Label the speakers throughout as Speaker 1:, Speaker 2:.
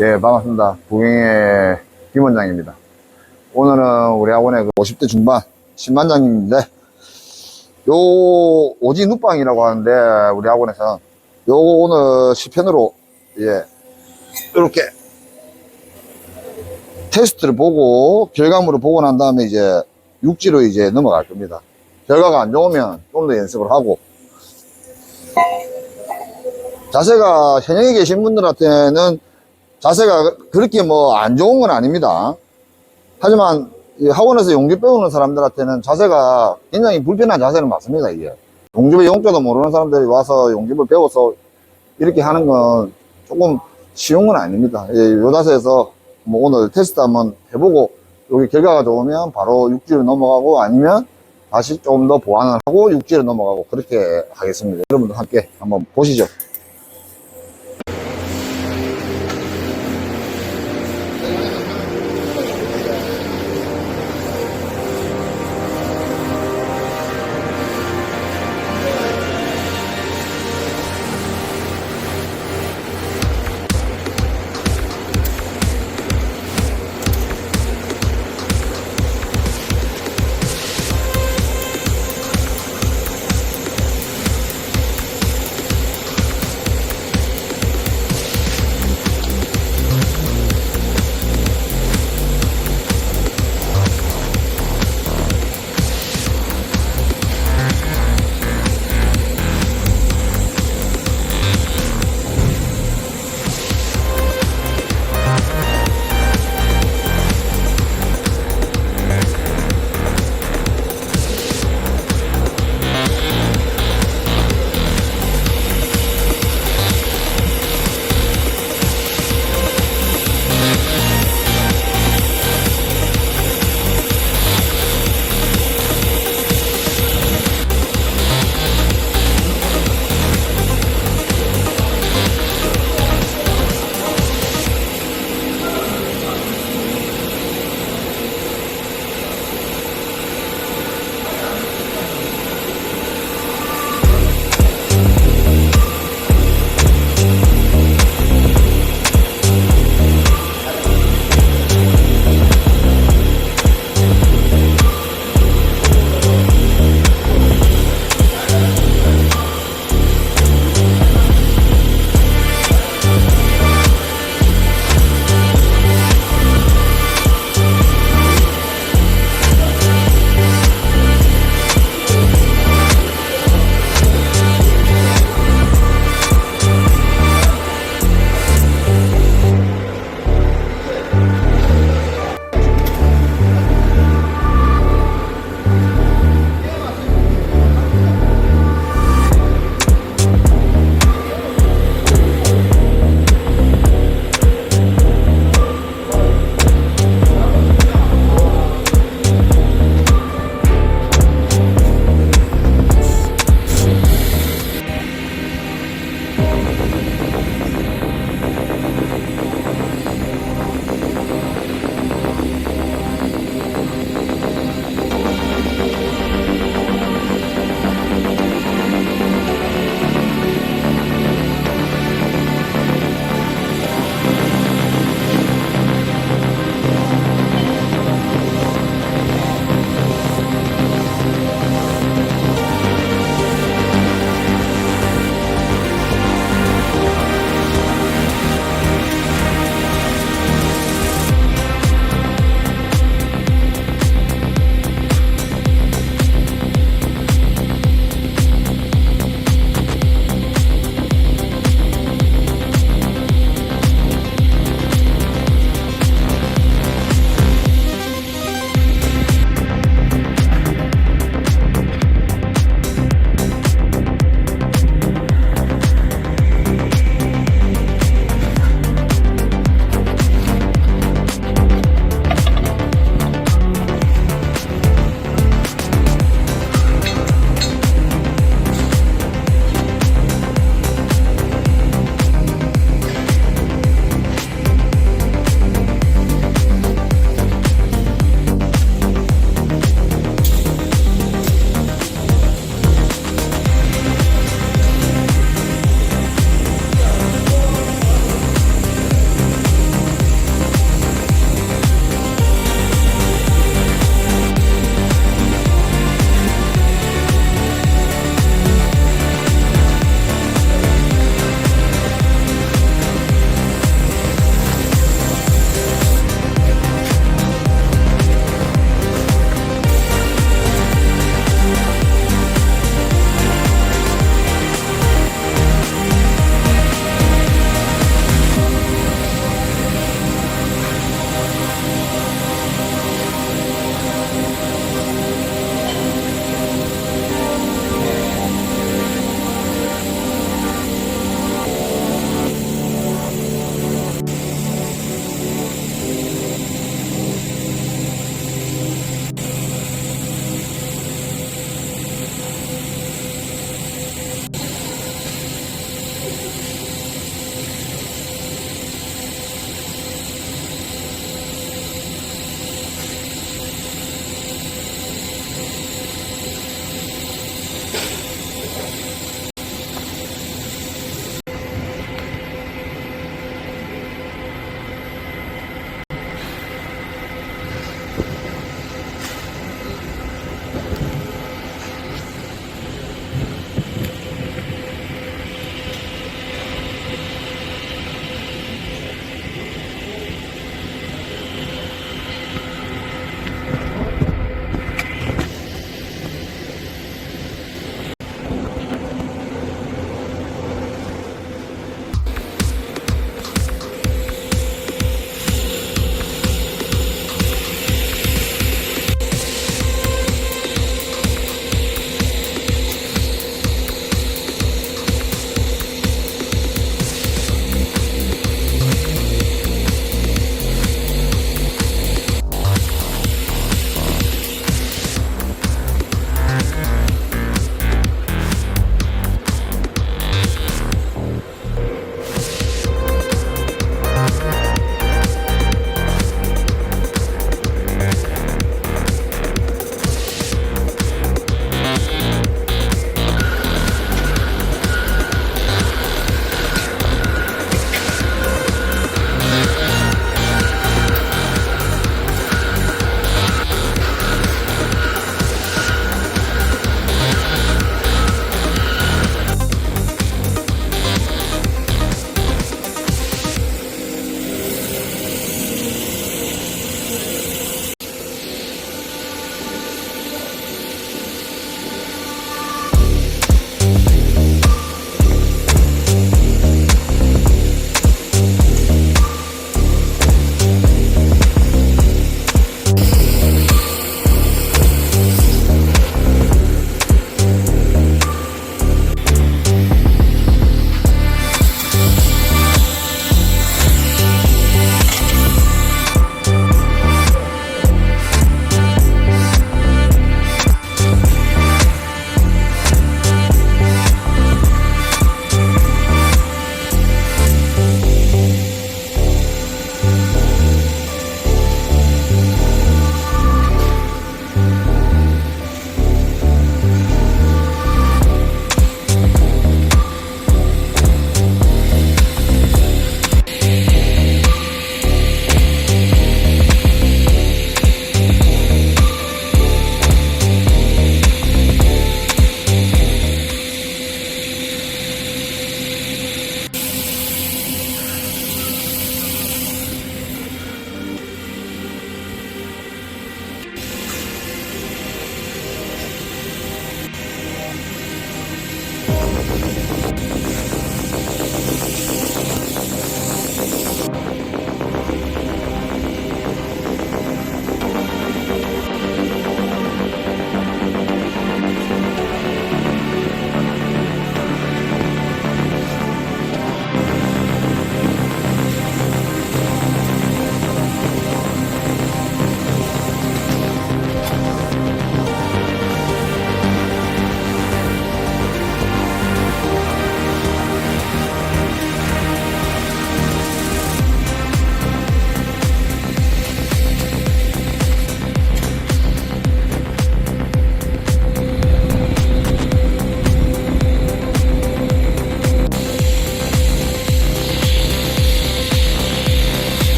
Speaker 1: 예, 반갑습니다. 부경의 김 원장입니다. 오늘은 우리 학원의 50대 중반 신반장님인데, 요 오지 눕방이라고 하는데, 우리 학원에서 요거 오늘 시편으로 이렇게 테스트를 보고 결과물을 보고 난 다음에 이제 육지로 이제 넘어갈 겁니다. 결과가 안 좋으면 좀 더 연습을 하고, 자세가 현역에 계신 분들한테는 자세가 그렇게 뭐 안 좋은 건 아닙니다. 하지만 학원에서 용접 배우는 사람들한테는 자세가 굉장히 불편한 자세는 맞습니다. 이게 용접의 용자도 모르는 사람들이 와서 용접을 배워서 이렇게 하는 건 조금 쉬운 건 아닙니다. 요 자세에서 뭐 오늘 테스트 한번 해보고 여기 결과가 좋으면 바로 육지로 넘어가고, 아니면 다시 조금 더 보완을 하고 육지로 넘어가고, 그렇게 하겠습니다. 여러분들 함께 한번 보시죠.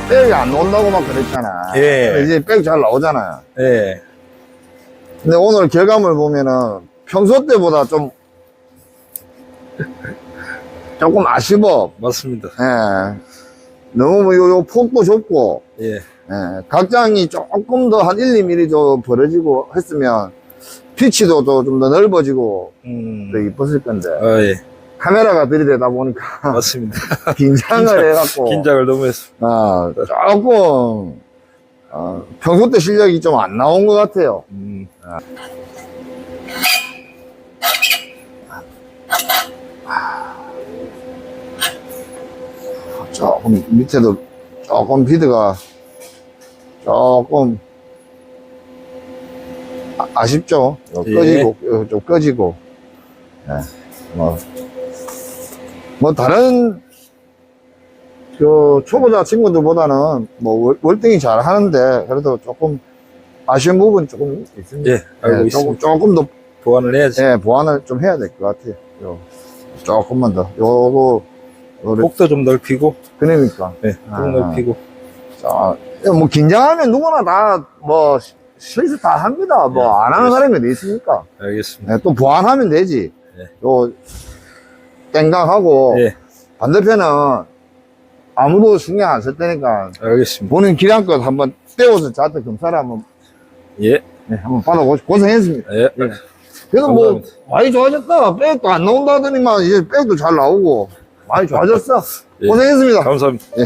Speaker 1: 백이 안 나온다고 막 그랬잖아.
Speaker 2: 예.
Speaker 1: 이제 백이 잘 나오잖아요.
Speaker 2: 예.
Speaker 1: 근데 오늘 결과물 보면은 평소 때보다 조금 아쉬워.
Speaker 2: 맞습니다.
Speaker 1: 예. 너무 뭐 요 폭도 좁고,
Speaker 2: 예.
Speaker 1: 예. 각장이 조금 더 한 1, 2mm 더 벌어지고 했으면 피치도 좀 더 넓어지고 더 이뻤을 건데.
Speaker 2: 예.
Speaker 1: 카메라가 들이대다 보니까
Speaker 2: 맞습니다.
Speaker 1: 긴장을 해갖고.
Speaker 2: 긴장을 너무 했습니다.
Speaker 1: 조금, 평소 때 실력이 좀 안 나온 것 같아요. 조금 밑에도 조금 비드가 조금 아쉽죠.
Speaker 2: 예.
Speaker 1: 꺼지고 좀 꺼지고. 예. 뭐 다른 그 초보자 친구들보다는 뭐 월등히 잘 하는데 그래도 조금 아쉬운 부분이 조금 있습니다.
Speaker 2: 예, 알고 있습니다.
Speaker 1: 조금 더
Speaker 2: 보완을 해야지.
Speaker 1: 예, 보완을 좀 해야 될 것 같아요. 조금만 더. 요거
Speaker 2: 폭도 좀 넓히고.
Speaker 1: 그러니까.
Speaker 2: 예, 폭 넓히고.
Speaker 1: 자, 뭐 긴장하면 누구나 다 뭐 실수 다 합니다. 뭐
Speaker 2: 예,
Speaker 1: 안 하는 사람이 어디 있습니까?
Speaker 2: 알겠습니다.
Speaker 1: 예, 또 보완하면 되지.
Speaker 2: 예.
Speaker 1: 요 땡강하고
Speaker 2: 예,
Speaker 1: 반대편은 아무도 신경 안 썼다니까
Speaker 2: 알겠습니다.
Speaker 1: 본인 기량껏 한번 떼어서 저한테 검사를 한번
Speaker 2: 예,
Speaker 1: 네, 한번 받아보시고 고생했습니다.
Speaker 2: 예.
Speaker 1: 그래도 뭐
Speaker 2: 감사합니다.
Speaker 1: 많이 좋아졌다. 백도 안 나온다 하더니만 이제 백도 잘 나오고 많이 좋아졌어.
Speaker 2: 예.
Speaker 1: 고생했습니다.
Speaker 2: 감사합니다.
Speaker 1: 예.